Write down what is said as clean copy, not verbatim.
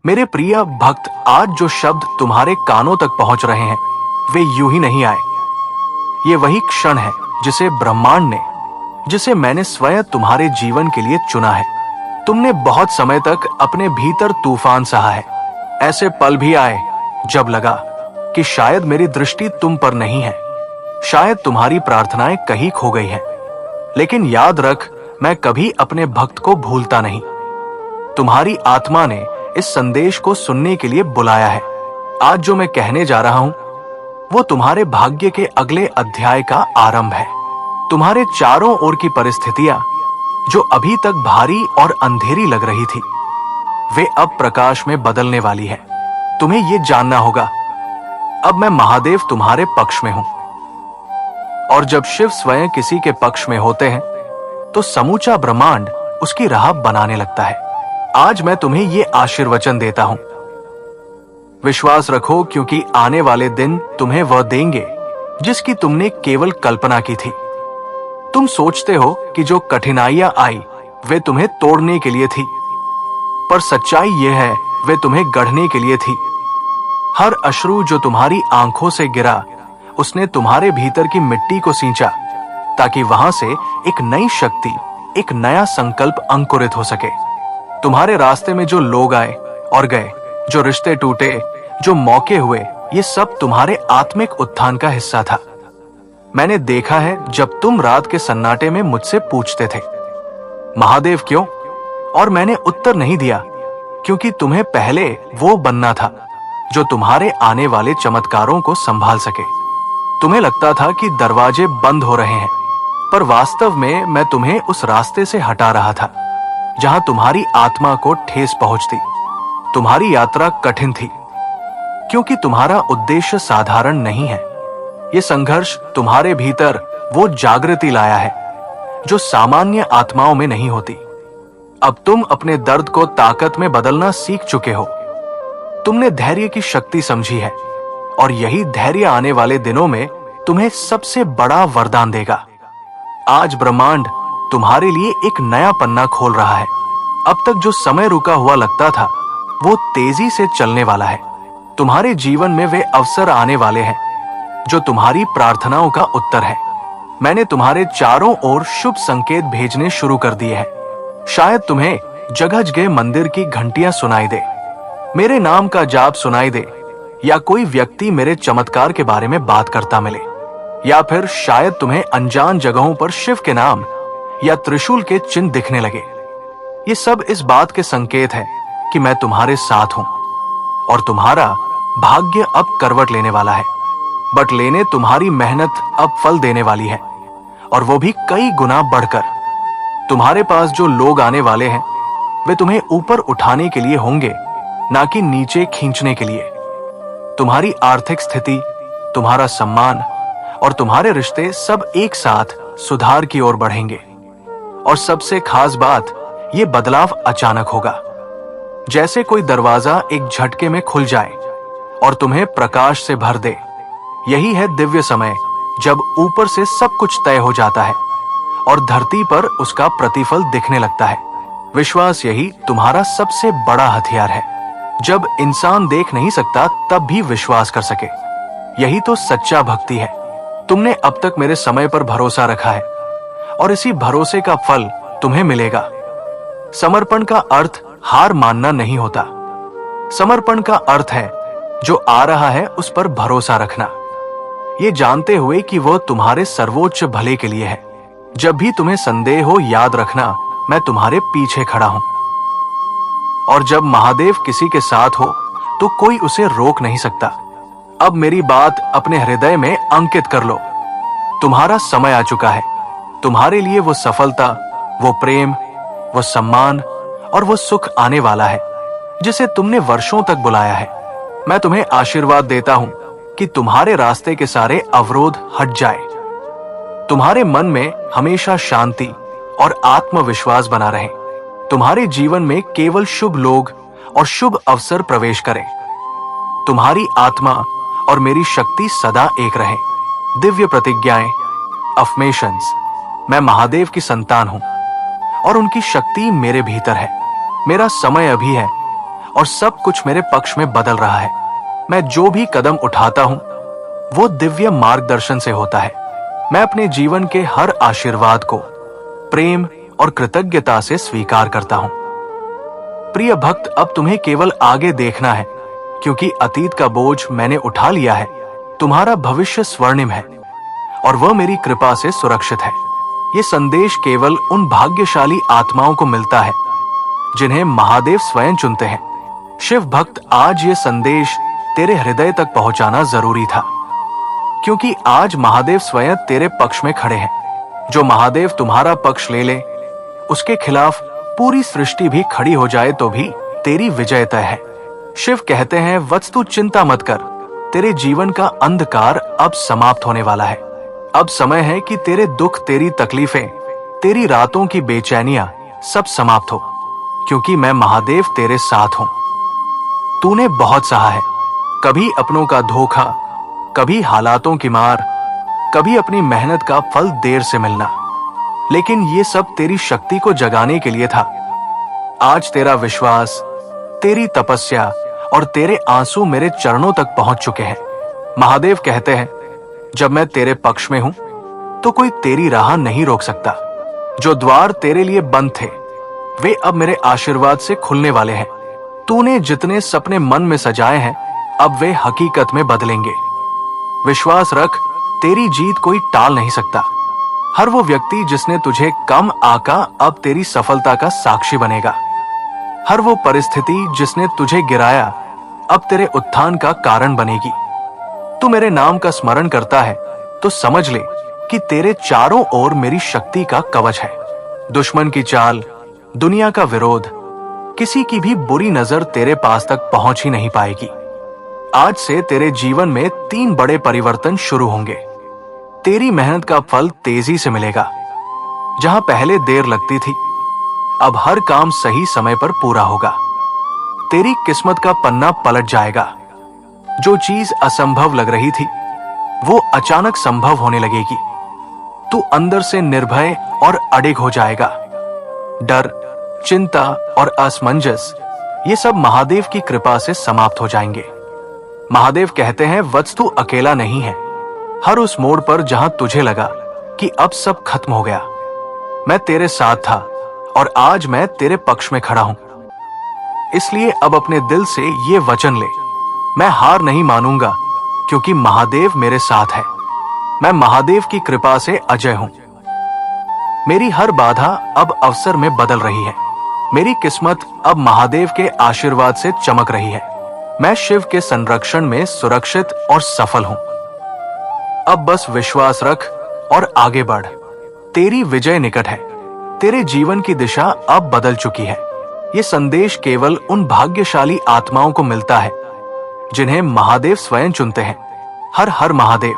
मेरे प्रिय भक्त, आज जो शब्द तुम्हारे कानों तक पहुंच रहे हैं वे यूं ही नहीं आए। ये वही क्षण है जिसे ब्रह्मांड ने, जिसे मैंने स्वयं तुम्हारे जीवन के लिए चुना है। तुमने बहुत समय तक अपने भीतर तूफान सहा है। ऐसे पल भी आए जब लगा कि शायद मेरी दृष्टि तुम पर नहीं है, शायद तुम्हारी प्रार्थनाएं कहीं खो गई हैं। लेकिन याद रख, मैं कभी अपने भक्त को भूलता नहीं। तुम्हारी आत्मा ने इस संदेश को सुनने के लिए बुलाया है। आज जो मैं कहने जा रहा हूं वो तुम्हारे भाग्य के अगले अध्याय का आरंभ है। तुम्हारे चारों ओर की परिस्थितियां जो अभी तक भारी और अंधेरी लग रही थी, वे अब प्रकाश में बदलने वाली है। तुम्हें यह जानना होगा, अब मैं महादेव तुम्हारे पक्ष में हूं। और जब शिव स्वयं किसी के पक्ष में होते हैं तो समूचा ब्रह्मांड उसकी राह बनाने लगता है। आज मैं तुम्हें ये आशीर्वचन देता हूं, विश्वास रखो, क्योंकि आने वाले दिन तुम्हें वह देंगे जिसकी तुमने केवल कल्पना की थी। तुम सोचते हो कि जो कठिनाइयां आई वे तुम्हें तोड़ने के लिए थी, पर सच्चाई यह है वे तुम्हें गढ़ने के लिए थी। हर अश्रु जो तुम्हारी आंखों से गिरा, उसने तुम्हारे भीतर की मिट्टी को सींचा, ताकि वहां से एक नई शक्ति, एक नया संकल्प अंकुरित हो सके। तुम्हारे रास्ते में जो लोग आए और गए, जो रिश्ते टूटे, जो मौके हुए, ये सब तुम्हारे आत्मिक उत्थान का हिस्सा था। मैंने देखा है जब तुम रात के सन्नाटे में मुझसे पूछते थे, महादेव क्यों? और मैंने उत्तर नहीं दिया, क्योंकि तुम्हें पहले वो बनना था जो तुम्हारे आने वाले चमत्कारों को संभाल सके। तुम्हें लगता था कि दरवाजे बंद हो रहे हैं, पर वास्तव में मैं तुम्हें उस रास्ते से हटा रहा था जहां तुम्हारी आत्मा को ठेस पहुंचती। तुम्हारी यात्रा कठिन थी, क्योंकि तुम्हारा उद्देश्य साधारण नहीं है। यह संघर्ष तुम्हारे भीतर वो जागृति लाया है जो सामान्य आत्माओं में नहीं होती। अब तुम अपने दर्द को ताकत में बदलना सीख चुके हो। तुमने धैर्य की शक्ति समझी है, और यही धैर्य आने वाले दिनों में तुम्हें सबसे बड़ा वरदान देगा। आज ब्रह्मांड तुम्हारे लिए एक नया पन्ना खोल रहा है। अब तक जो समय रुका हुआ लगता था, वो तेजी से चलने वाला है। तुम्हारे जीवन में वे अवसर आने वाले हैं जो तुम्हारी प्रार्थनाओं का उत्तर है। मैंने तुम्हारे चारों ओर शुभ संकेत भेजने शुरू कर दिए हैं। शायद तुम्हें जगह जगह मंदिर की घंटियां सुनाई दे, मेरे नाम का जाप सुनाई दे, या कोई व्यक्ति मेरे चमत्कार के बारे में बात करता मिले, या फिर शायद तुम्हें अनजान जगहों पर शिव के नाम या त्रिशूल के चिन्ह दिखने लगे। ये सब इस बात के संकेत है कि मैं तुम्हारे साथ हूं, और तुम्हारा भाग्य अब करवट लेने वाला है। बट लेने तुम्हारी मेहनत अब फल देने वाली है, और वो भी कई गुना बढ़कर। तुम्हारे पास जो लोग आने वाले हैं वे तुम्हें ऊपर उठाने के लिए होंगे, ना कि नीचे खींचने के लिए। तुम्हारी आर्थिक स्थिति, तुम्हारा सम्मान और तुम्हारे रिश्ते सब एक साथ सुधार की ओर बढ़ेंगे। और सबसे खास बात, ये बदलाव अचानक होगा, जैसे कोई दरवाजा एक झटके में खुल जाए और तुम्हें प्रकाश से भर दे। यही है दिव्य समय, जब ऊपर से सब कुछ तय हो जाता है और धरती पर उसका प्रतिफल दिखने लगता है। विश्वास यही तुम्हारा सबसे बड़ा हथियार है। जब इंसान देख नहीं सकता तब भी विश्वास कर सके, यही तो सच्चा भक्ति है। तुमने अब तक मेरे समय पर भरोसा रखा है, और इसी भरोसे का फल तुम्हें मिलेगा। समर्पण का अर्थ हार मानना नहीं होता। समर्पण का अर्थ है जो आ रहा है उस पर भरोसा रखना, ये जानते हुए कि वह तुम्हारे सर्वोच्च भले के लिए है। जब भी तुम्हें संदेह हो, याद रखना मैं तुम्हारे पीछे खड़ा हूं। और जब महादेव किसी के साथ हो तो कोई उसे रोक नहीं सकता। अब मेरी बात अपने हृदय में अंकित कर लो। तुम्हारा समय आ चुका है। तुम्हारे लिए वो सफलता, वो प्रेम, वो सम्मान और वो सुख आने वाला है जिसे तुमने वर्षों तक बुलाया है। मैं तुम्हें आशीर्वाद देता हूं कि तुम्हारे रास्ते के सारे अवरोध हट जाए। तुम्हारे मन में हमेशा शांति और आत्मविश्वास बना रहे। तुम्हारे जीवन में केवल शुभ लोग और शुभ अवसर प्रवेश करें। तुम्हारी आत्मा और मेरी शक्ति सदा एक रहे। दिव्य प्रतिज्ञाएं, अफर्मेशंस, मैं महादेव की संतान हूं और उनकी शक्ति मेरे भीतर है। मेरा समय अभी है और सब कुछ मेरे पक्ष में बदल रहा है। मैं जो भी कदम उठाता हूं वो दिव्य मार्गदर्शन से होता है। मैं अपने जीवन के हर आशीर्वाद को प्रेम और कृतज्ञता से स्वीकार करता हूं। प्रिय भक्त, अब तुम्हें केवल आगे देखना है, क्योंकि अतीत का बोझ मैंने उठा लिया है। तुम्हारा भविष्य स्वर्णिम है और वह मेरी कृपा से सुरक्षित है। ये संदेश केवल उन भाग्यशाली आत्माओं को मिलता है जिन्हें महादेव स्वयं चुनते हैं। शिव भक्त, आज ये संदेश तेरे हृदय तक पहुंचाना जरूरी था, क्योंकि आज महादेव स्वयं तेरे पक्ष में खड़े हैं। जो महादेव तुम्हारा पक्ष ले ले, उसके खिलाफ पूरी सृष्टि भी खड़ी हो जाए तो भी तेरी विजय तय है। शिव कहते हैं, वत्स तू चिंता मत कर, तेरे जीवन का अंधकार अब समाप्त होने वाला है। अब समय है कि तेरे दुख, तेरी तकलीफें, तेरी रातों की बेचैनियां सब समाप्त हो, क्योंकि मैं महादेव तेरे साथ हूं। तूने बहुत सहा है, कभी अपनों का धोखा, कभी हालातों की मार, कभी अपनी मेहनत का फल देर से मिलना, लेकिन ये सब तेरी शक्ति को जगाने के लिए था। आज तेरा विश्वास, तेरी तपस्या और तेरे आंसू मेरे चरणों तक पहुंच चुके हैं। महादेव कहते हैं, जब मैं तेरे पक्ष में हूं तो कोई तेरी राह नहीं रोक सकता। जो द्वार तेरे लिए बंद थे वे अब मेरे आशीर्वाद से खुलने वाले हैं। तूने जितने सपने मन में सजाए हैं अब वे हकीकत में बदलेंगे। विश्वास रख, तेरी जीत कोई टाल नहीं सकता। हर वो व्यक्ति जिसने तुझे कम आका अब तेरी सफलता का साक्षी बनेगा। हर वो परिस्थिति जिसने तुझे गिराया अब तेरे उत्थान का कारण बनेगी। तू मेरे नाम का स्मरण करता है तो समझ ले कि तेरे चारों ओर मेरी शक्ति का कवच है। दुश्मन की चाल, दुनिया का विरोध, किसी की भी बुरी नजर तेरे पास तक पहुंच ही नहीं पाएगी। आज से तेरे जीवन में 3 बड़े परिवर्तन शुरू होंगे। तेरी मेहनत का फल तेजी से मिलेगा। जहां पहले देर लगती थी, अब हर काम सही समय पर पूरा होगा। तेरी किस्मत का पन्ना पलट जाएगा। जो चीज असंभव लग रही थी वो अचानक संभव होने लगेगी। तू अंदर से निर्भय और अडिग हो जाएगा। डर, चिंता और असमंजस, ये सब महादेव की कृपा से समाप्त हो जाएंगे। महादेव कहते हैं, वत्स तू अकेला नहीं है। हर उस मोड़ पर जहां तुझे लगा कि अब सब खत्म हो गया, मैं तेरे साथ था और आज मैं तेरे पक्ष में खड़ा हूं। इसलिए अब अपने दिल से ये वचन ले, मैं हार नहीं मानूंगा, क्योंकि महादेव मेरे साथ है। मैं महादेव की कृपा से अजय हूं। मेरी हर बाधा अब अवसर में बदल रही है। मेरी किस्मत अब महादेव के आशीर्वाद से चमक रही है। मैं शिव के संरक्षण में सुरक्षित और सफल हूं। अब बस विश्वास रख और आगे बढ़। तेरी विजय निकट है। तेरे जीवन की दिशा अब बदल चुकी है। ये संदेश केवल उन भाग्यशाली आत्माओं को मिलता है जिन्हें महादेव स्वयं चुनते हैं। हर हर महादेव।